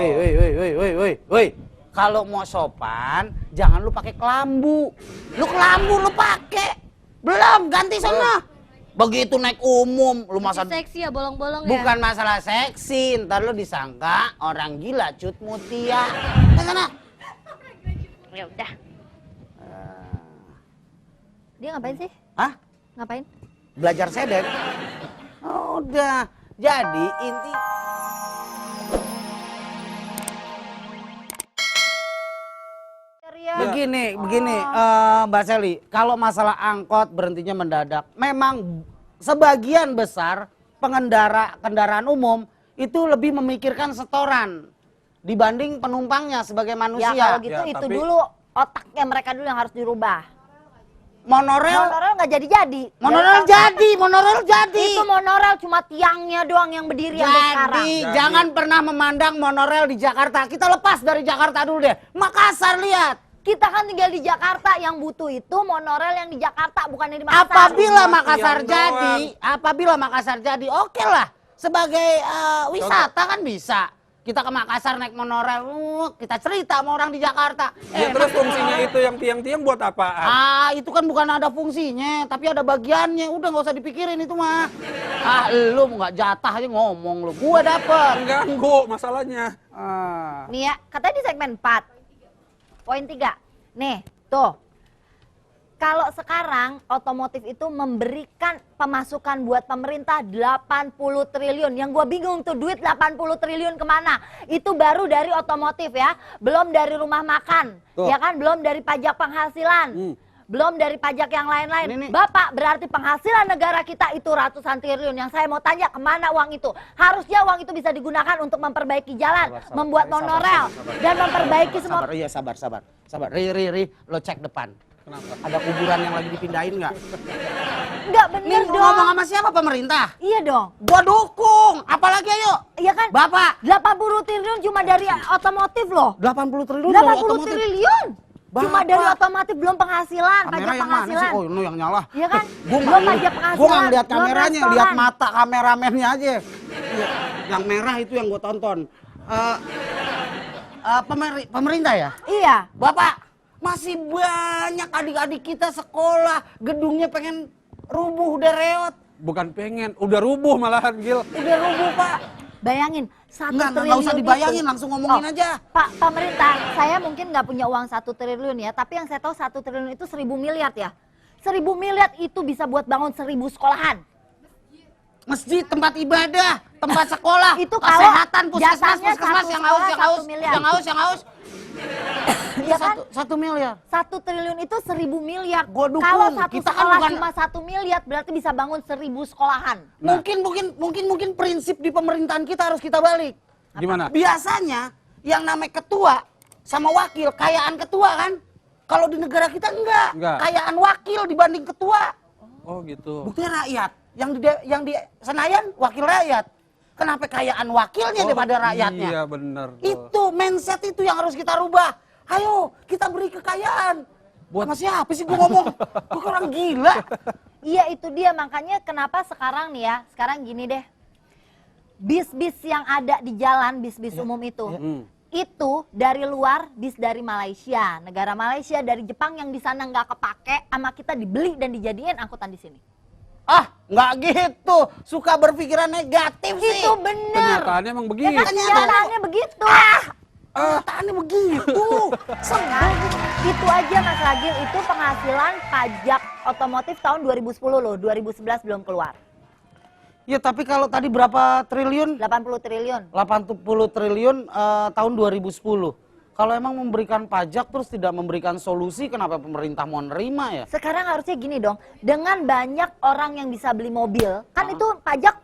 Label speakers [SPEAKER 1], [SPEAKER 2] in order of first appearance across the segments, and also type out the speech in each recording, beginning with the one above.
[SPEAKER 1] Woi. Kalau mau sopan, jangan lu pakai kelambu. Lu kelambu lu pakai. Belum, ganti sana. Begitu naik umum, lu masa
[SPEAKER 2] seksi ya, bolong-bolong ya.
[SPEAKER 1] bukan masalah seksi, ntar lu disangka orang gila cut mutia. Ke sana.
[SPEAKER 2] Ya udah. Dia ngapain sih?
[SPEAKER 1] Hah?
[SPEAKER 2] Ngapain?
[SPEAKER 1] Belajar sedek. Udah. Jadi inti begini, Mbak Seli, kalau masalah angkot berhentinya mendadak, memang sebagian besar pengendara kendaraan umum itu lebih memikirkan setoran dibanding penumpangnya sebagai manusia.
[SPEAKER 3] Ya kalau gitu
[SPEAKER 4] Ya,
[SPEAKER 3] itu
[SPEAKER 4] tapi-
[SPEAKER 3] dulu otaknya mereka dulu yang harus dirubah.
[SPEAKER 1] Monorel
[SPEAKER 3] Nggak jadi.
[SPEAKER 1] monorel jadi.
[SPEAKER 3] Itu monorel cuma tiangnya doang yang berdiri sampai sekarang.
[SPEAKER 1] Jadi jangan pernah memandang monorel di Jakarta. Kita lepas dari Jakarta dulu deh. Makassar lihat.
[SPEAKER 3] Kita kan tinggal di Jakarta, yang butuh itu monorel yang di Jakarta, bukan yang di Makassar.
[SPEAKER 1] Apabila
[SPEAKER 4] Cuma
[SPEAKER 1] Makassar
[SPEAKER 4] tiang
[SPEAKER 1] jadi, apabila Makassar jadi, oke lah. Sebagai wisata kan bisa. Kita ke Makassar naik monorel, kita cerita sama orang di Jakarta.
[SPEAKER 4] Ya terus fungsinya itu yang tiang-tiang buat apaan?
[SPEAKER 1] Itu kan bukan ada fungsinya, tapi ada bagiannya. Udah nggak usah dipikirin itu mah. Lu nggak jatah aja ngomong lu. Gua dapet.
[SPEAKER 4] Mengganggu masalahnya.
[SPEAKER 3] Nih ya, katanya di segmen 4. Poin 3. Nih, tuh. Kalau sekarang otomotif itu memberikan pemasukan buat pemerintah 80 triliun. Yang gua bingung tuh duit 80 triliun kemana? Itu baru dari otomotif ya. Belum dari rumah makan.
[SPEAKER 1] Tuh.
[SPEAKER 3] Ya kan? Belum dari pajak penghasilan. Belum dari pajak yang lain-lain.
[SPEAKER 1] Ini.
[SPEAKER 3] Bapak, berarti penghasilan negara kita itu ratusan triliun. Yang saya mau tanya, kemana uang itu? Harusnya uang itu bisa digunakan untuk memperbaiki jalan, membuat monorel, dan memperbaiki semua.
[SPEAKER 1] Sabar, iya sabar. Ri, lo cek depan.
[SPEAKER 4] Kenapa?
[SPEAKER 1] Ada kuburan yang lagi dipindahin nggak?
[SPEAKER 3] Enggak bener
[SPEAKER 1] Ini
[SPEAKER 3] dong.
[SPEAKER 1] ngomong sama siapa pemerintah?
[SPEAKER 3] Iya dong.
[SPEAKER 1] Gua dukung. Apalagi ayo.
[SPEAKER 3] Iya kan?
[SPEAKER 1] Bapak.
[SPEAKER 3] 80 triliun cuma dari otomotif loh.
[SPEAKER 1] 80 triliun
[SPEAKER 3] 80 triliun. Cuma
[SPEAKER 1] Bapak.
[SPEAKER 3] dari otomotif, belum penghasilan,
[SPEAKER 1] Kamera
[SPEAKER 3] pajak
[SPEAKER 1] yang mana sih?
[SPEAKER 3] penghasilan.
[SPEAKER 1] Oh, lu yang nyala.
[SPEAKER 3] Iya kan?
[SPEAKER 1] Gua
[SPEAKER 3] Belum pajak penghasilan.
[SPEAKER 1] Gua nggak lihat
[SPEAKER 3] belum
[SPEAKER 1] kameranya,
[SPEAKER 3] restoran.
[SPEAKER 1] lihat mata kameramennya aja. Iya, yang merah itu yang gua tonton. Pemerintah ya?
[SPEAKER 3] Iya.
[SPEAKER 1] Bapak, masih banyak adik-adik kita sekolah, gedungnya pengen rubuh, udah reot.
[SPEAKER 4] Bukan pengen, udah rubuh malahan Gil.
[SPEAKER 1] Udah rubuh, Pak.
[SPEAKER 3] Bayangin, 1
[SPEAKER 1] Nggak
[SPEAKER 3] triliun
[SPEAKER 1] usah dibayangin,
[SPEAKER 3] itu.
[SPEAKER 1] langsung ngomongin aja.
[SPEAKER 3] Pak, pemerintah, saya mungkin nggak punya uang 1 triliun ya, tapi yang saya tahu 1 triliun itu 1000 miliar ya. 1000 miliar itu bisa buat bangun 1000 sekolahan.
[SPEAKER 1] Masjid, tempat ibadah, tempat sekolah,
[SPEAKER 3] Itu kalau
[SPEAKER 1] kesehatan, puskesmas,
[SPEAKER 3] jatahnya
[SPEAKER 1] puskesmas,
[SPEAKER 3] satu
[SPEAKER 1] yang haus,
[SPEAKER 3] sekolah 1 miliar.
[SPEAKER 1] yang haus.
[SPEAKER 3] Iya kan?
[SPEAKER 1] 1 miliar.
[SPEAKER 3] 1 triliun itu 1000 miliar.
[SPEAKER 1] Gua dukung.
[SPEAKER 3] Kalau satu
[SPEAKER 1] Kita kan
[SPEAKER 3] sekolah
[SPEAKER 1] bukan-
[SPEAKER 3] cuma 1 miliar, berarti bisa bangun 1000 sekolahan.
[SPEAKER 4] Nah.
[SPEAKER 1] Mungkin prinsip di pemerintahan kita harus kita balik.
[SPEAKER 4] Gimana?
[SPEAKER 1] Biasanya yang namanya ketua sama wakil, kayaan ketua kan? Kalau di negara kita enggak. Kayaan wakil dibanding ketua.
[SPEAKER 4] Oh gitu.
[SPEAKER 1] Buktinya rakyat. Yang di Senayan wakil rakyat. Kenapa kayaan wakilnya daripada rakyatnya?
[SPEAKER 4] Iya bener.
[SPEAKER 1] Itu mindset itu yang harus kita rubah. Ayo kita beri kekayaan. Sama siapa sih gue ngomong? Gue orang gila.
[SPEAKER 3] Iya itu dia, makanya kenapa sekarang nih ya, sekarang gini deh. Bis-bis yang ada di jalan, bis-bis umum itu dari luar, bis dari Malaysia, negara Malaysia, dari Jepang yang di sana nggak kepake, sama kita dibeli dan dijadiin angkutan di sini.
[SPEAKER 1] Nggak gitu. Suka berpikiran negatif sih.
[SPEAKER 3] Itu bener.
[SPEAKER 4] Kenyataannya emang
[SPEAKER 3] Ya
[SPEAKER 4] begitu.
[SPEAKER 3] kan kenyataannya begitu.
[SPEAKER 1] Kenyataannya begitu.
[SPEAKER 3] Kan? Itu aja Mas Ragil, itu penghasilan pajak otomotif tahun 2010 loh, 2011 belum keluar.
[SPEAKER 1] Ya tapi kalau tadi berapa triliun?
[SPEAKER 3] 80 triliun.
[SPEAKER 1] 80 triliun tahun 2010. Kalau emang memberikan pajak terus tidak memberikan solusi, kenapa pemerintah mau nerima ya?
[SPEAKER 3] Sekarang harusnya gini dong, dengan banyak orang yang bisa beli mobil, kan itu pajak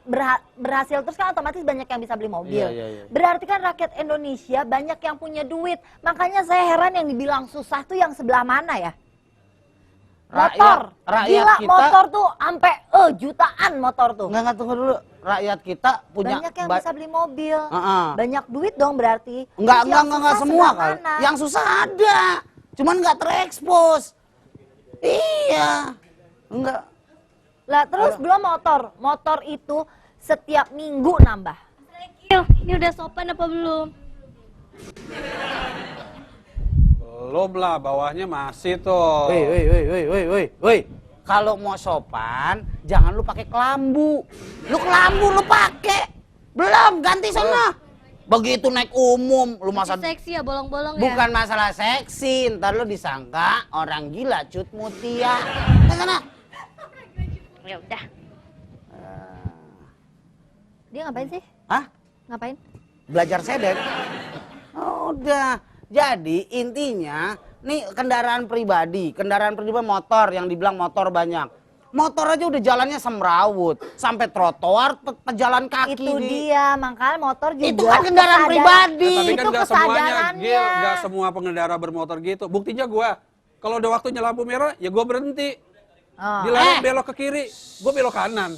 [SPEAKER 3] berhasil terus kan otomatis banyak yang bisa beli mobil.
[SPEAKER 1] Iya.
[SPEAKER 3] Berarti kan rakyat Indonesia banyak yang punya duit. Makanya saya heran yang dibilang susah tuh yang sebelah mana ya? Motor.
[SPEAKER 1] Rakyat
[SPEAKER 3] Gila
[SPEAKER 1] kita,
[SPEAKER 3] motor tuh sampai jutaan motor tuh.
[SPEAKER 1] Enggak tunggu dulu. Rakyat kita punya
[SPEAKER 3] Banyak yang bisa beli mobil.
[SPEAKER 1] Heeh.
[SPEAKER 3] Banyak duit dong berarti.
[SPEAKER 1] Enggak
[SPEAKER 3] Terus yang
[SPEAKER 1] semua
[SPEAKER 3] susah
[SPEAKER 1] kan.
[SPEAKER 3] sebelah mana?
[SPEAKER 1] Yang susah ada. Cuman nggak terekspos. Iya. Enggak.
[SPEAKER 3] Lah terus belum motor. Motor itu setiap minggu nambah.
[SPEAKER 2] Gil, ini udah sopan apa belum?
[SPEAKER 4] Belum lah, bawahnya masih tuh.
[SPEAKER 1] Woi. Kalau mau sopan, jangan lu pakai kelambu. Lu kelambu lu pakai. Belum, ganti sana. Begitu naik umum, lu masa
[SPEAKER 2] Seksi ya bolong-bolong ya.
[SPEAKER 1] bukan masalah seksi, ntar lu disangka orang gila cut mutia. Ke sana.
[SPEAKER 2] Ya udah. Dia ngapain sih?
[SPEAKER 1] Hah?
[SPEAKER 2] Ngapain?
[SPEAKER 1] Belajar sedek. Udah. Jadi intinya nih kendaraan pribadi motor yang dibilang motor banyak. Motor aja udah jalannya semrawut sampai trotoar pejalan kaki.
[SPEAKER 3] Itu dia, makanya motor juga.
[SPEAKER 1] Itu kan kendaraan pribadi.
[SPEAKER 4] Tapi kan
[SPEAKER 3] Itu
[SPEAKER 4] nggak semuanya,
[SPEAKER 3] kesadarannya.
[SPEAKER 4] Gil, nggak semua pengendara bermotor gitu. Buktinya gua, kalau udah waktunya lampu merah, ya gua berhenti.
[SPEAKER 3] Oh.
[SPEAKER 4] Dilarang belok ke kiri, gua belok kanan.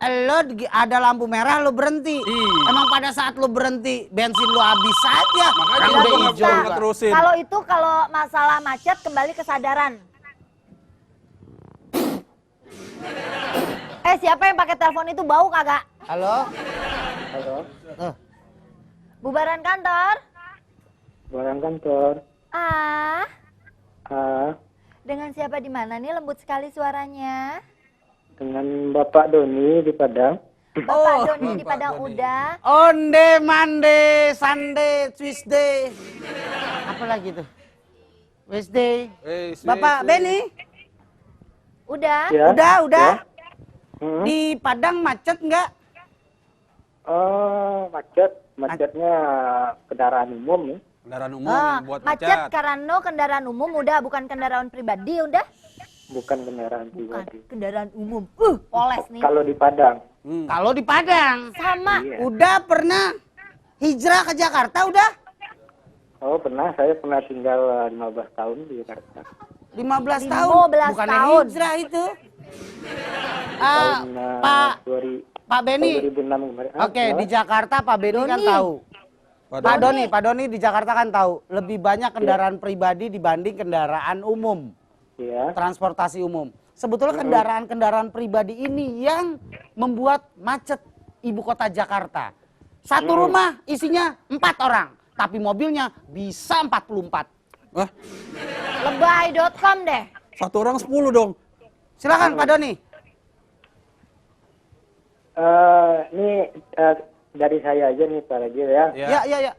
[SPEAKER 1] Lo ada lampu merah lo berhenti.
[SPEAKER 4] Iya.
[SPEAKER 1] Emang pada saat lo berhenti bensin lo habis saja.
[SPEAKER 4] Makanya
[SPEAKER 1] Kan
[SPEAKER 4] gua
[SPEAKER 1] udah
[SPEAKER 4] nggak
[SPEAKER 1] hijau.
[SPEAKER 4] nggak terusin.
[SPEAKER 3] Kalau itu kalau masalah macet kembali kesadaran. Siapa yang pakai telepon itu bau kagak?
[SPEAKER 1] Halo?
[SPEAKER 5] Halo,
[SPEAKER 3] Bubaran kantor?
[SPEAKER 5] barang kantor.
[SPEAKER 3] Ah, dengan
[SPEAKER 5] dengan
[SPEAKER 3] siapa di mana nih? Lembut sekali suaranya.
[SPEAKER 5] Bapak Doni di Padang.
[SPEAKER 3] Bapak
[SPEAKER 1] Oh,
[SPEAKER 3] Doni di
[SPEAKER 4] Bapak
[SPEAKER 3] Padang
[SPEAKER 4] Doni.
[SPEAKER 3] udah.
[SPEAKER 1] Onde, Monday, Sunday, Tuesday. Apa lagi tuh? Wednesday. Bapak Benny,
[SPEAKER 3] Udah.
[SPEAKER 5] Ya,
[SPEAKER 1] udah.
[SPEAKER 5] ya.
[SPEAKER 1] Di Padang macet nggak?
[SPEAKER 5] Oh, macetnya kendaraan umum ya.
[SPEAKER 4] Kendaraan umum
[SPEAKER 3] Ah,
[SPEAKER 4] yang buat
[SPEAKER 3] macet
[SPEAKER 4] macet.
[SPEAKER 3] karena kendaraan umum udah, bukan kendaraan pribadi udah.
[SPEAKER 5] Bukan kendaraan
[SPEAKER 3] Bukan
[SPEAKER 5] pribadi.
[SPEAKER 3] kendaraan umum. Poles nih.
[SPEAKER 5] Kalau di Padang,
[SPEAKER 1] Kalau di Padang,
[SPEAKER 3] Sama.
[SPEAKER 5] iya.
[SPEAKER 1] udah pernah hijrah ke Jakarta udah?
[SPEAKER 5] Oh pernah, saya pernah tinggal 15 tahun di Jakarta.
[SPEAKER 1] 15 tahun.
[SPEAKER 3] 15
[SPEAKER 1] Bukan
[SPEAKER 3] tahun.
[SPEAKER 1] hijrah itu.
[SPEAKER 5] Tahun
[SPEAKER 1] Pak
[SPEAKER 5] 2006
[SPEAKER 1] Benny.
[SPEAKER 5] kemarin.
[SPEAKER 1] Oke, di Jakarta Pak Benny kan
[SPEAKER 3] Doni.
[SPEAKER 1] tahu.
[SPEAKER 4] Padahal-
[SPEAKER 1] Pak Doni di Jakarta kan tahu lebih banyak kendaraan pribadi dibanding kendaraan umum,
[SPEAKER 5] Iya.
[SPEAKER 1] transportasi umum. Sebetulnya kendaraan-kendaraan pribadi ini yang membuat macet ibu kota Jakarta. Satu rumah isinya 4 orang, tapi mobilnya bisa 44.
[SPEAKER 4] Wah,
[SPEAKER 3] Lebay.com deh.
[SPEAKER 4] satu orang 10 dong.
[SPEAKER 1] Silakan Pak Doni.
[SPEAKER 5] Ini dari saya aja nih Pak Ragil ya.
[SPEAKER 1] Ya.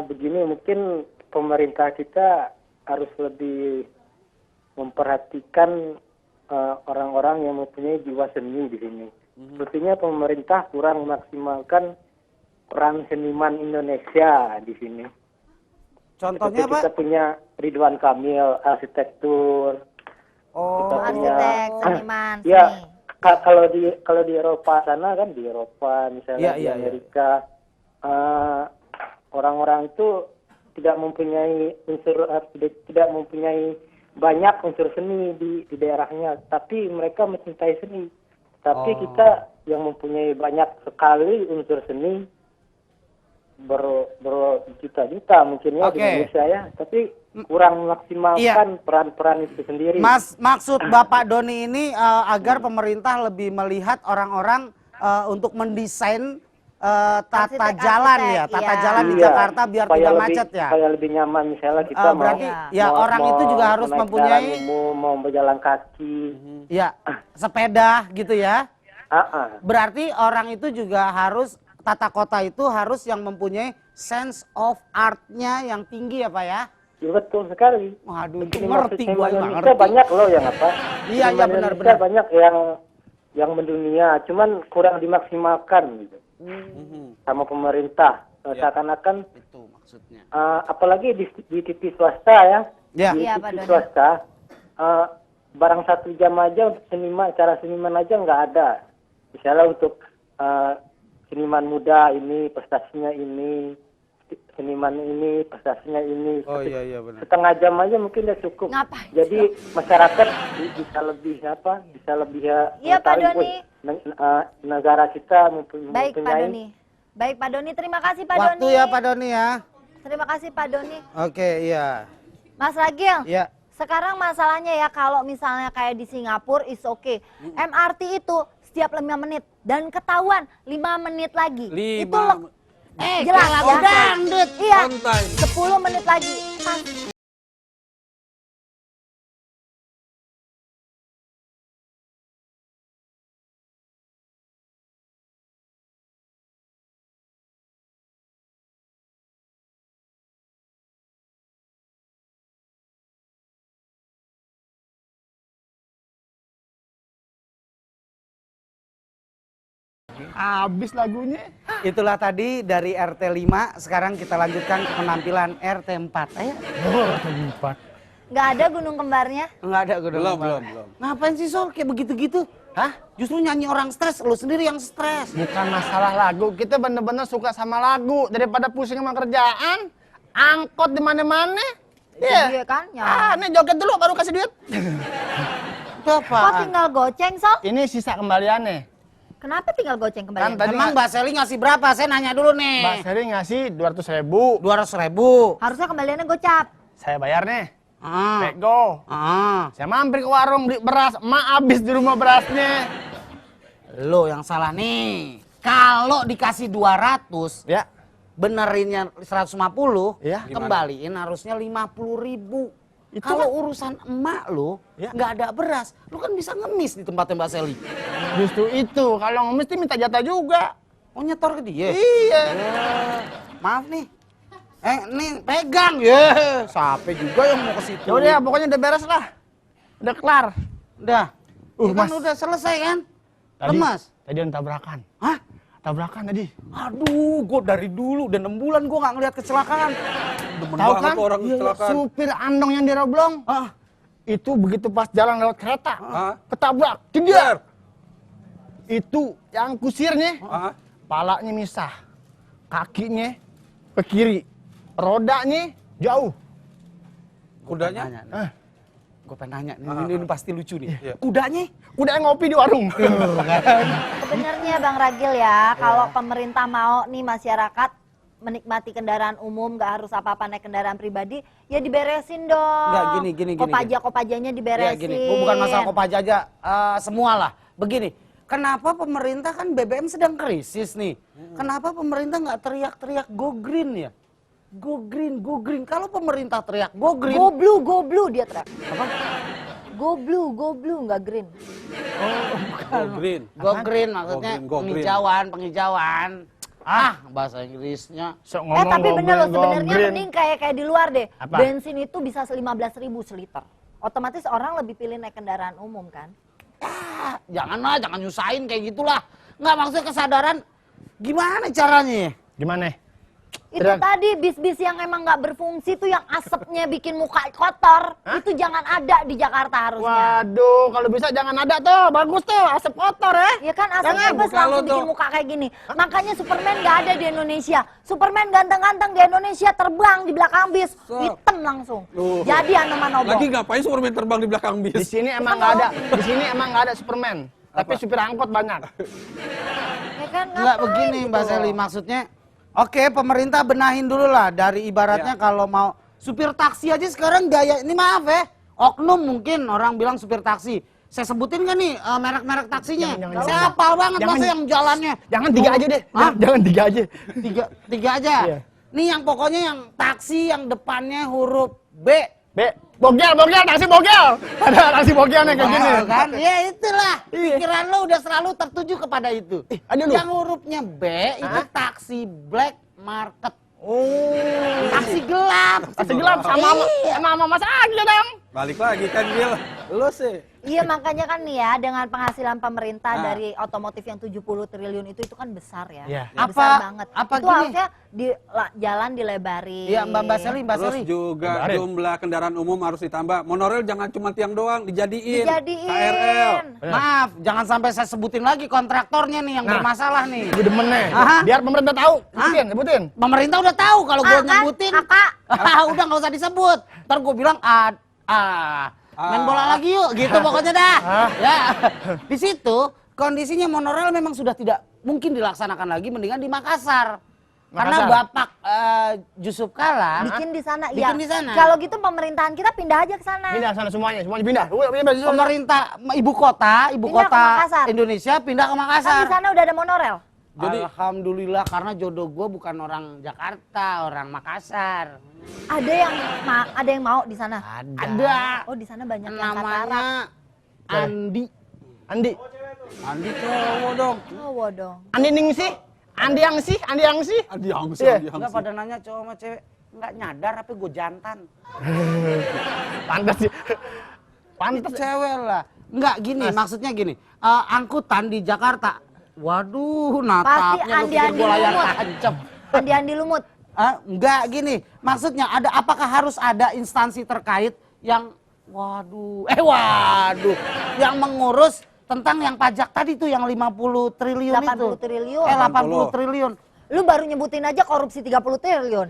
[SPEAKER 5] Begini, mungkin pemerintah kita harus lebih memperhatikan orang-orang yang mempunyai jiwa seni di sini. Sepertinya pemerintah kurang memaksimalkan peran seniman Indonesia di sini.
[SPEAKER 1] Contohnya
[SPEAKER 5] Seperti kita
[SPEAKER 1] Pak?
[SPEAKER 5] punya Ridwan Kamil, arsitektur.
[SPEAKER 1] Oh,
[SPEAKER 5] Kita punya-
[SPEAKER 3] Arsitek, seniman,
[SPEAKER 5] Ya,
[SPEAKER 3] seni.
[SPEAKER 5] kalau di Eropa sana kan, di Eropa misalnya di
[SPEAKER 1] Iya.
[SPEAKER 5] Amerika, orang-orang itu tidak mempunyai tidak mempunyai banyak unsur seni di daerahnya, tapi mereka mencintai seni. Tapi kita yang mempunyai banyak sekali unsur seni berjuta-juta mungkin ya
[SPEAKER 1] Oke.
[SPEAKER 5] di Indonesia ya, tapi kurang memaksimalkan peran-peran itu sendiri.
[SPEAKER 1] Mas, maksud Bapak Doni ini agar pemerintah lebih melihat orang-orang untuk mendesain tata
[SPEAKER 3] Arsitek-arsitek,
[SPEAKER 1] jalan ya, tata
[SPEAKER 3] iya.
[SPEAKER 1] jalan di
[SPEAKER 5] Iya,
[SPEAKER 1] Jakarta biar
[SPEAKER 5] supaya
[SPEAKER 1] tidak
[SPEAKER 5] lebih-
[SPEAKER 1] macet ya.
[SPEAKER 5] Supaya lebih nyaman misalnya kita
[SPEAKER 1] Berarti ya orang itu juga harus
[SPEAKER 5] naik
[SPEAKER 1] mempunyai
[SPEAKER 5] kendaraan umum, mau berjalan kaki.
[SPEAKER 1] ya sepeda gitu ya.
[SPEAKER 5] Ah.
[SPEAKER 1] Berarti orang itu juga harus tata kota itu harus yang mempunyai sense of art-nya yang tinggi ya Pak ya.
[SPEAKER 5] Ya, betul sekali.
[SPEAKER 1] Waduh, itu
[SPEAKER 5] Seniman-
[SPEAKER 1] ngerti
[SPEAKER 5] seniman
[SPEAKER 1] gua nggak
[SPEAKER 5] Indonesia
[SPEAKER 1] ngerti.
[SPEAKER 5] banyak loh yang apa?
[SPEAKER 1] Iya,
[SPEAKER 5] Seniman
[SPEAKER 1] benar,
[SPEAKER 5] Indonesia
[SPEAKER 1] benar.
[SPEAKER 5] banyak yang mendunia, cuman kurang dimaksimalkan gitu. Sama pemerintah. Seakan-akan
[SPEAKER 1] Itu maksudnya.
[SPEAKER 5] apalagi di TV swasta ya.
[SPEAKER 1] Ya.
[SPEAKER 5] Di
[SPEAKER 3] Iya,
[SPEAKER 5] TV
[SPEAKER 3] Pak Doni.
[SPEAKER 5] swasta barang 1 jam aja untuk cara seniman aja nggak ada. Misalnya untuk seniman muda ini prestasinya ini, seniman ini prestasinya ini.
[SPEAKER 4] Oh iya benar.
[SPEAKER 5] Setengah jam aja mungkin udah cukup.
[SPEAKER 3] Ngapain?
[SPEAKER 5] Jadi masyarakat bisa lebih
[SPEAKER 3] Iya, Pak
[SPEAKER 5] mengetahui,
[SPEAKER 3] Doni.
[SPEAKER 5] negara kita
[SPEAKER 3] Baik Pak
[SPEAKER 5] mempunyai
[SPEAKER 3] Doni. Baik Pak Doni, terima kasih Pak
[SPEAKER 1] Waktu
[SPEAKER 3] Doni.
[SPEAKER 1] ya Pak Doni ya.
[SPEAKER 3] Terima kasih Pak Doni.
[SPEAKER 1] Oke, iya.
[SPEAKER 3] Mas Ragil,
[SPEAKER 1] Iya.
[SPEAKER 3] sekarang masalahnya ya kalau misalnya kayak di Singapura is okay. MRT itu setiap 5 menit dan ketahuan 5 menit lagi. Itu Jelas
[SPEAKER 1] kayak lagu
[SPEAKER 3] ya.
[SPEAKER 1] dangdut.
[SPEAKER 3] Iya.
[SPEAKER 4] On time.
[SPEAKER 3] 10 menit lagi. Pas.
[SPEAKER 6] Habis lagunya.
[SPEAKER 1] Itulah tadi dari RT 5, sekarang kita lanjutkan ke penampilan RT 4. Ayo.
[SPEAKER 6] Oh, tempat.
[SPEAKER 3] Nggak ada gunung kembarnya.
[SPEAKER 1] Enggak ada gue
[SPEAKER 4] Belum.
[SPEAKER 1] Ngapain sih Sol kayak begitu-gitu? Hah? Justru nyanyi orang stres, lu sendiri yang stres.
[SPEAKER 6] Bukan masalah lagu, kita bener-bener suka sama lagu daripada pusing sama kerjaan. Angkot di mana-mana.
[SPEAKER 3] Iya kan? Ya.
[SPEAKER 6] Nih joget dulu baru kasih duit.
[SPEAKER 1] Itu
[SPEAKER 3] Kok
[SPEAKER 1] apaan?
[SPEAKER 3] tinggal goceng, Sol?
[SPEAKER 6] Ini sisa kembaliannya.
[SPEAKER 3] Kenapa tinggal goceng
[SPEAKER 6] Kan
[SPEAKER 3] kembali?
[SPEAKER 6] tadi
[SPEAKER 1] Emang Mbak Seli ngasih berapa? Saya nanya dulu
[SPEAKER 6] Mbak
[SPEAKER 1] nih.
[SPEAKER 6] Seri ngasih 200.000.
[SPEAKER 1] 200.000.
[SPEAKER 3] Harusnya kembaliannya gocap.
[SPEAKER 6] Saya bayar nih.
[SPEAKER 1] Ah.
[SPEAKER 6] Pego.
[SPEAKER 1] Ah.
[SPEAKER 6] Saya mampir ke warung beli beras. Emak habis di rumah berasnya.
[SPEAKER 1] Lo yang salah nih. Kalau dikasih 200,
[SPEAKER 6] Ya.
[SPEAKER 1] benerinnya 150,
[SPEAKER 6] Ya.
[SPEAKER 1] kembaliin harusnya 50.000.
[SPEAKER 6] Itu
[SPEAKER 1] Kalau
[SPEAKER 6] kan-
[SPEAKER 1] urusan emak lo,
[SPEAKER 6] Ya.
[SPEAKER 1] nggak ada beras, lo kan bisa ngemis di tempatnya Mbak Seli.
[SPEAKER 6] Justru itu. Kalau mesti minta jatah juga.
[SPEAKER 1] Oh nyetor ke dia?
[SPEAKER 6] Iya.
[SPEAKER 1] Maaf nih. Nih pegang ya. Sampai juga yang mau ke situ.
[SPEAKER 6] Ya udah, pokoknya udah beres lah. Udah kelar.
[SPEAKER 1] Udah. Ini kan
[SPEAKER 6] Mas.
[SPEAKER 1] udah selesai kan?
[SPEAKER 6] Tadi,
[SPEAKER 1] Lemas.
[SPEAKER 6] Tadi ada tabrakan.
[SPEAKER 1] Hah?
[SPEAKER 6] Tabrakan tadi.
[SPEAKER 1] Aduh, gue dari dulu udah 6 bulan gue nggak ngeliat kecelakaan.
[SPEAKER 4] Demen
[SPEAKER 6] Tahu
[SPEAKER 4] banget
[SPEAKER 6] kan?
[SPEAKER 4] tuh orang
[SPEAKER 6] Iya,
[SPEAKER 4] kecelakaan.
[SPEAKER 6] supir andong yang diroblong.
[SPEAKER 1] Ah,
[SPEAKER 6] Itu begitu pas jalan lewat kereta.
[SPEAKER 4] Hah?
[SPEAKER 6] Ketabrak. Cedera. Itu yang kusirnya.
[SPEAKER 4] Hah?
[SPEAKER 6] Palanya misah. Kakinya ke kiri. Rodanya jauh.
[SPEAKER 4] Kudanya?
[SPEAKER 1] Gue pengen nanya, ini pasti lucu nih.
[SPEAKER 4] Iya.
[SPEAKER 1] Kudanya?
[SPEAKER 6] Udah ngopi di warung.
[SPEAKER 3] Sebenarnya Bang Ragil ya, kalau pemerintah mau nih masyarakat menikmati kendaraan umum, nggak harus apa-apa naik kendaraan pribadi, ya diberesin dong.
[SPEAKER 1] Nggak, gini.
[SPEAKER 3] Kopajanya
[SPEAKER 1] Ya
[SPEAKER 3] diberesin.
[SPEAKER 1] gini, bukan masalah kopaja aja, semua lah. Begini, kenapa pemerintah kan BBM sedang krisis nih? Kenapa pemerintah nggak teriak-teriak go green ya? Go green, go green. Kalau pemerintah teriak go green,
[SPEAKER 3] Go blue dia teriak.
[SPEAKER 1] apa?
[SPEAKER 3] Go blue, nggak green.
[SPEAKER 4] Go green.
[SPEAKER 1] Go green maksudnya
[SPEAKER 4] Go green.
[SPEAKER 1] penghijauan. Ah, bahasa Inggrisnya.
[SPEAKER 6] Sok
[SPEAKER 3] Tapi bener loh,
[SPEAKER 6] go
[SPEAKER 3] sebenarnya
[SPEAKER 6] green.
[SPEAKER 3] mending kayak di luar deh.
[SPEAKER 6] Apa?
[SPEAKER 3] Bensin itu bisa 15.000 seliter. Otomatis orang lebih pilih naik kendaraan umum kan?
[SPEAKER 1] Ah, janganlah, jangan nyusahin kayak gitulah. Nggak maksudnya kesadaran. Gimana caranya?
[SPEAKER 6] Gimana?
[SPEAKER 3] Itu
[SPEAKER 6] Terang.
[SPEAKER 3] tadi bis-bis yang emang nggak berfungsi tuh yang asapnya bikin muka kotor. Itu jangan ada di Jakarta harusnya.
[SPEAKER 6] Waduh, kalau bisa jangan ada tuh. Bagus tuh, asap kotor ya.
[SPEAKER 3] Ya kan asapnya
[SPEAKER 6] Jangan,
[SPEAKER 3] bes
[SPEAKER 4] kalau
[SPEAKER 3] langsung bikin
[SPEAKER 4] tuh-
[SPEAKER 3] muka kayak gini. Makanya Superman nggak ada di Indonesia. Superman ganteng-ganteng di Indonesia terbang di belakang bis, hitam langsung.
[SPEAKER 4] Loh.
[SPEAKER 3] Jadi Anoman
[SPEAKER 4] Lagi ngapain Superman terbang di belakang
[SPEAKER 6] Di
[SPEAKER 4] bis?
[SPEAKER 6] sini emang nggak ada. Di sini emang nggak ada Superman. Tapi supir angkot banyak.
[SPEAKER 3] Ya kan
[SPEAKER 1] Nggak
[SPEAKER 3] ngapain
[SPEAKER 1] begini
[SPEAKER 3] gitu
[SPEAKER 1] Mbak
[SPEAKER 3] loh.
[SPEAKER 1] Seli, maksudnya oke pemerintah benahin dulu lah dari ibaratnya kalau mau supir taksi aja sekarang gaya, ini maaf ya, oknum mungkin orang bilang supir taksi. Saya sebutin kan nih merek-merek taksinya.
[SPEAKER 6] Jangan,
[SPEAKER 1] Saya hafal banget
[SPEAKER 6] Jangan.
[SPEAKER 1] masa yang jalannya.
[SPEAKER 6] Jangan 3 aja deh.
[SPEAKER 1] Hah?
[SPEAKER 6] Jangan 3 aja.
[SPEAKER 1] Tiga aja.
[SPEAKER 6] Iya.
[SPEAKER 1] Nih yang pokoknya yang taksi yang depannya huruf B.
[SPEAKER 6] Bogel, taksi bogel. Ada taksi bogelnya kayak gini.
[SPEAKER 1] Wow, kan? Ya itulah.
[SPEAKER 6] Iya.
[SPEAKER 1] Pikiran lo udah selalu tertuju kepada itu.
[SPEAKER 6] ada lu.
[SPEAKER 1] Yang hurufnya B itu taksi black market.
[SPEAKER 6] Oh.
[SPEAKER 1] Taksi gelap.
[SPEAKER 6] Taksi gelap sama
[SPEAKER 1] Iya.
[SPEAKER 6] Mas Agil dong.
[SPEAKER 4] Balik lagi kan Gil. Lu sih.
[SPEAKER 3] Iya makanya kan nih ya dengan penghasilan pemerintah
[SPEAKER 1] Nah.
[SPEAKER 3] dari otomotif yang 70 triliun itu kan besar ya.
[SPEAKER 6] Iya.
[SPEAKER 3] Besar
[SPEAKER 1] Apa-
[SPEAKER 3] banget.
[SPEAKER 1] apa
[SPEAKER 3] itu
[SPEAKER 1] gini?
[SPEAKER 3] harusnya jalan dilebarin.
[SPEAKER 1] Iya Mbak Seli, Mbak
[SPEAKER 4] Terus
[SPEAKER 1] Seli.
[SPEAKER 4] juga
[SPEAKER 6] Kemarin.
[SPEAKER 4] jumlah kendaraan umum harus ditambah. Monorail jangan cuma tiang doang, dijadiin.
[SPEAKER 3] Dijadiin.
[SPEAKER 4] KRL.
[SPEAKER 1] Maaf, jangan sampai saya sebutin lagi kontraktornya nih yang
[SPEAKER 6] Nah.
[SPEAKER 1] bermasalah nih.
[SPEAKER 6] Gue demen nih.
[SPEAKER 1] Aha.
[SPEAKER 6] Biar pemerintah tahu. Sebutin.
[SPEAKER 1] Pemerintah udah tahu kalau gue
[SPEAKER 3] Ah, kan?
[SPEAKER 1] nyebutin.
[SPEAKER 3] Kakak.
[SPEAKER 1] Udah nggak usah disebut. Ntar gue bilang main bola lagi yuk, gitu pokoknya dah. Ya, di situ kondisinya monorail memang sudah tidak mungkin dilaksanakan lagi, mendingan di Makassar. Karena
[SPEAKER 6] Makassar.
[SPEAKER 1] Bapak Yusuf Kala
[SPEAKER 3] Bikin di sana. Iya.
[SPEAKER 1] bikin di sana.
[SPEAKER 3] Kalau gitu pemerintahan kita pindah aja ke sana.
[SPEAKER 6] Pindah sana semuanya pindah. Pindah.
[SPEAKER 1] Pemerintah ibu
[SPEAKER 3] Pindah ke
[SPEAKER 1] kota
[SPEAKER 3] Makassar.
[SPEAKER 1] Indonesia pindah ke
[SPEAKER 3] Kan
[SPEAKER 1] Makassar.
[SPEAKER 3] di sana udah ada monorel.
[SPEAKER 4] Jadi-
[SPEAKER 1] Alhamdulillah karena jodoh gue bukan orang Jakarta, orang Makassar.
[SPEAKER 3] Ada yang mau di sana?
[SPEAKER 1] Ada.
[SPEAKER 3] Oh, di sana banyak yang katarak.
[SPEAKER 1] Namanya Andi.
[SPEAKER 6] Andi.
[SPEAKER 1] Andi cowok dong.
[SPEAKER 3] Cowok dong.
[SPEAKER 6] Andi Ningsih. Andi Angsi. Andi Angsi.
[SPEAKER 4] Adi Angsi,
[SPEAKER 6] Iya.
[SPEAKER 4] Adi Angsi.
[SPEAKER 1] Enggak pada nanya cowok sama cewek. Enggak nyadar tapi gue jantan.
[SPEAKER 6] Pantas sih.
[SPEAKER 1] Itu
[SPEAKER 6] Pantas.
[SPEAKER 1] cewek lah. Enggak gini, maksudnya gini. Angkutan di Jakarta. Waduh, natapnya lu pikir
[SPEAKER 3] Andi-Andi
[SPEAKER 1] gua layar
[SPEAKER 3] lumut.
[SPEAKER 1] tancap.
[SPEAKER 3] Andi lumut.
[SPEAKER 1] Enggak gini. Maksudnya apakah harus ada instansi terkait yang waduh, yang mengurus tentang yang pajak tadi tuh yang 50 triliun
[SPEAKER 3] 80
[SPEAKER 1] itu.
[SPEAKER 3] triliun.
[SPEAKER 1] 80 triliun.
[SPEAKER 3] Lu baru nyebutin aja korupsi 30 triliun.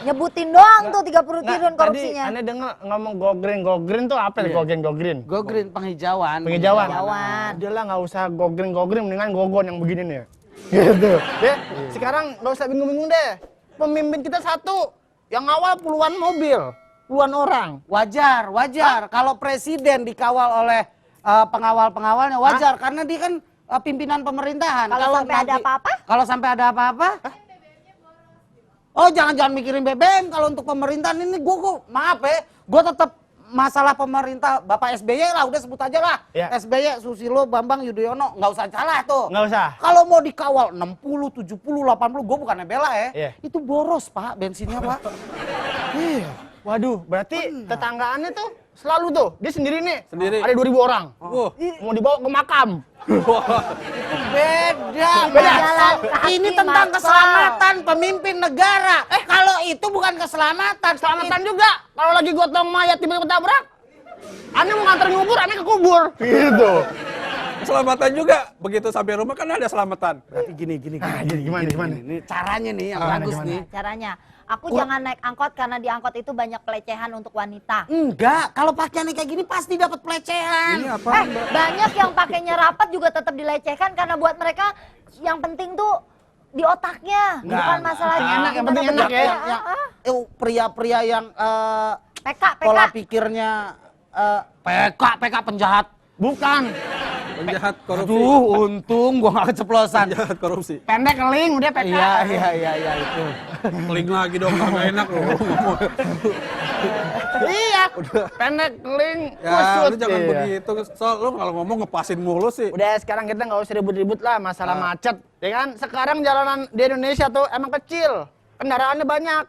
[SPEAKER 3] Nyebutin doang tuh 30 triliun korupsinya.
[SPEAKER 6] Tadi aneh denger ngomong gogreen tuh apa ya gogreen?
[SPEAKER 1] Go green penghijauan.
[SPEAKER 6] Penghijauan.
[SPEAKER 3] Penghijauan.
[SPEAKER 6] Udah lah nggak usah gogreen mendingan gogon yang begini nih. Gitu. Deh, sekarang nggak usah bingung-bingung deh. Pemimpin kita satu, yang awal puluhan mobil, puluhan orang.
[SPEAKER 1] Wajar. Kalau presiden dikawal oleh pengawal-pengawalnya wajar karena dia kan pimpinan pemerintahan.
[SPEAKER 3] Kalau sampai ada apa-apa?
[SPEAKER 1] Kalau sampai ada apa-apa? Oh, jangan mikirin BBM kalau untuk pemerintahan ini gua maaf ya, gua tetap masalah pemerintah Bapak SBY lah, udah sebut aja lah.
[SPEAKER 6] Ya.
[SPEAKER 1] SBY, Susilo, Bambang Yudhoyono, nggak usah salah tuh.
[SPEAKER 6] Nggak usah.
[SPEAKER 1] Kalau mau dikawal 60, 70, 80, gua bukannya bela ya.
[SPEAKER 6] Iya.
[SPEAKER 1] Itu boros, Pak, bensinnya, Pak. Iya.
[SPEAKER 6] Waduh, berarti tetanggaannya tuh selalu tuh, dia sendiri nih.
[SPEAKER 4] Sendiri.
[SPEAKER 6] Ada 2000 orang.
[SPEAKER 4] Wah.
[SPEAKER 6] Mau dibawa ke makam.
[SPEAKER 1] Beda.
[SPEAKER 3] Jalan kaki,
[SPEAKER 1] Ini tentang
[SPEAKER 3] Mas.
[SPEAKER 1] keselamatan pemimpin negara. Kalau itu bukan keselamatan.
[SPEAKER 6] Selamatan juga. Kalau lagi gotong mayat tiba-tiba tabrak. Aneh mau nganter ngubur, aneh ke kubur. Gitu.
[SPEAKER 4] Keselamatan juga. Begitu sampai rumah kan ada selamatan.
[SPEAKER 1] Berarti gini.
[SPEAKER 6] Gimana?
[SPEAKER 1] Ini caranya nih yang
[SPEAKER 6] Gimana,
[SPEAKER 1] bagus
[SPEAKER 6] gimana?
[SPEAKER 1] nih.
[SPEAKER 3] Caranya, aku jangan naik angkot karena di angkot itu banyak pelecehan untuk wanita.
[SPEAKER 1] Enggak, kalau pakaiannya kayak gini pasti dapat pelecehan.
[SPEAKER 4] Ini apa?
[SPEAKER 3] Banyak yang pakainya rapat juga tetap dilecehkan karena buat mereka yang penting tuh di otaknya, bukan masalahnya.
[SPEAKER 6] Enak, yang penting enak ya.
[SPEAKER 1] Pria-pria yang
[SPEAKER 3] PK.
[SPEAKER 1] pola pikirnya PK penjahat.
[SPEAKER 6] Bukan.
[SPEAKER 4] Penjahat korupsi.
[SPEAKER 1] Aduh, untung gua gak keceplosan.
[SPEAKER 4] Penjahat korupsi.
[SPEAKER 6] Pendek keling udah PK.
[SPEAKER 1] Iya itu.
[SPEAKER 4] Peling lagi dong, nggak enak loh.
[SPEAKER 6] Iya. Pendek keling
[SPEAKER 4] Ya,
[SPEAKER 6] kusut.
[SPEAKER 4] lu jangan
[SPEAKER 6] Iya.
[SPEAKER 4] begitu. Soal lu kalau ngomong ngepasin mulu sih.
[SPEAKER 6] Udah sekarang kita nggak usah ribut-ribut lah masalah macet, ya kan? Sekarang jalanan di Indonesia tuh emang kecil, kendaraannya banyak.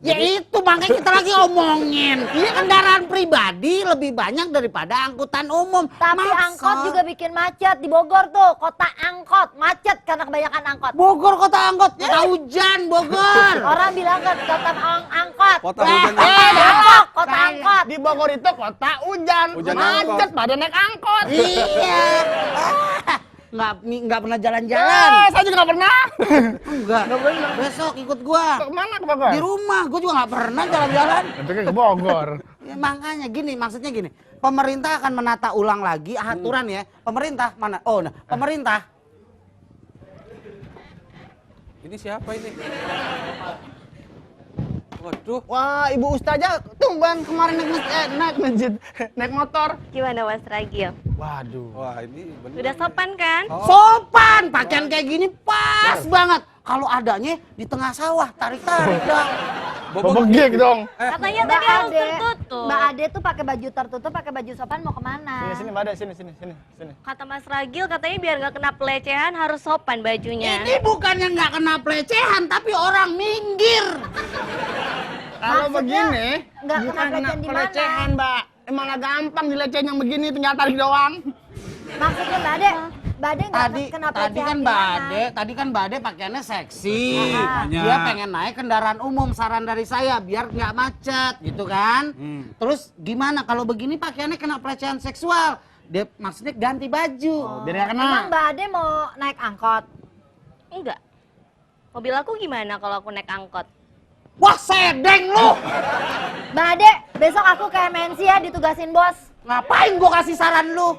[SPEAKER 1] Ya itu makanya kita lagi omongin. Iya kendaraan pribadi lebih banyak daripada angkutan umum.
[SPEAKER 3] Tapi
[SPEAKER 1] Masa?
[SPEAKER 3] angkot juga bikin macet di Bogor tuh, kota angkot macet karena kebanyakan angkot.
[SPEAKER 1] Bogor kota angkot, kota hujan Bogor.
[SPEAKER 3] Orang bilang kan kota angkot.
[SPEAKER 4] Kota hujan.
[SPEAKER 3] Depok, kota angkot.
[SPEAKER 6] Di Bogor itu kota hujan,
[SPEAKER 4] Hujan
[SPEAKER 6] macet
[SPEAKER 4] angkot.
[SPEAKER 6] pada naik angkot.
[SPEAKER 1] Iya. Nggak pernah jalan-jalan.
[SPEAKER 6] Saya juga nggak pernah.
[SPEAKER 1] Enggak. Besok ikut gua.
[SPEAKER 6] Kemana ke Bogor?
[SPEAKER 1] Di rumah, gua juga nggak pernah jalan-jalan.
[SPEAKER 6] Itu kan ke Bogor.
[SPEAKER 1] Ya, makanya gini, maksudnya gini. Pemerintah akan menata ulang lagi aturan ya. Pemerintah mana? Oh, nah, pemerintah.
[SPEAKER 4] Ini siapa ini? Waduh.
[SPEAKER 6] Wah, Ibu Ustazah tumban kemarin naik masjid, naik motor.
[SPEAKER 2] Gimana Mas Ragil?
[SPEAKER 6] Waduh.
[SPEAKER 4] Wah, ini bener.
[SPEAKER 2] Udah sopan kan?
[SPEAKER 1] Sopan, pakaian kayak gini pas banget. Kalau adanya di tengah sawah, tarik-tarik dah.
[SPEAKER 6] Bebegik dong.
[SPEAKER 2] Katanya tadi harus tertutup.
[SPEAKER 3] Mbak Ade tuh pakai baju tertutup, pakai baju sopan mau kemana?
[SPEAKER 6] Sini, Mbak Ade, sini.
[SPEAKER 2] Kata Mas Ragil katanya biar nggak kena pelecehan harus sopan bajunya.
[SPEAKER 1] Ini bukannya nggak kena pelecehan, tapi orang minggir.
[SPEAKER 6] Kalau
[SPEAKER 3] Maksudnya,
[SPEAKER 6] begini,
[SPEAKER 3] nggak kena
[SPEAKER 6] bukan
[SPEAKER 3] pelecehan di mana?
[SPEAKER 6] pelecehan, Mbak. Emang lah gampang dilecehin yang begini, tinggal tarik doang.
[SPEAKER 3] Maksudnya Mbak Ade nggak kena pelecehan
[SPEAKER 1] Tadi kan
[SPEAKER 3] di
[SPEAKER 1] Mbak
[SPEAKER 3] mana?
[SPEAKER 1] Ade, tadi kan Mbak Ade pakaiannya seksi.
[SPEAKER 4] Banyak.
[SPEAKER 1] Dia pengen naik kendaraan umum, saran dari saya biar nggak macet gitu kan. Terus gimana kalau begini pakaiannya kena pelecehan seksual? Dia maksudnya ganti baju.
[SPEAKER 6] Biar nggak kena.
[SPEAKER 3] Emang Mbak Ade mau naik angkot?
[SPEAKER 2] Enggak. Mobil aku gimana kalau aku naik angkot?
[SPEAKER 1] Wah, sedeng lu.
[SPEAKER 3] Mbak Ade, besok aku ke MNC ya ditugasin bos.
[SPEAKER 1] Ngapain gua kasih saran lu?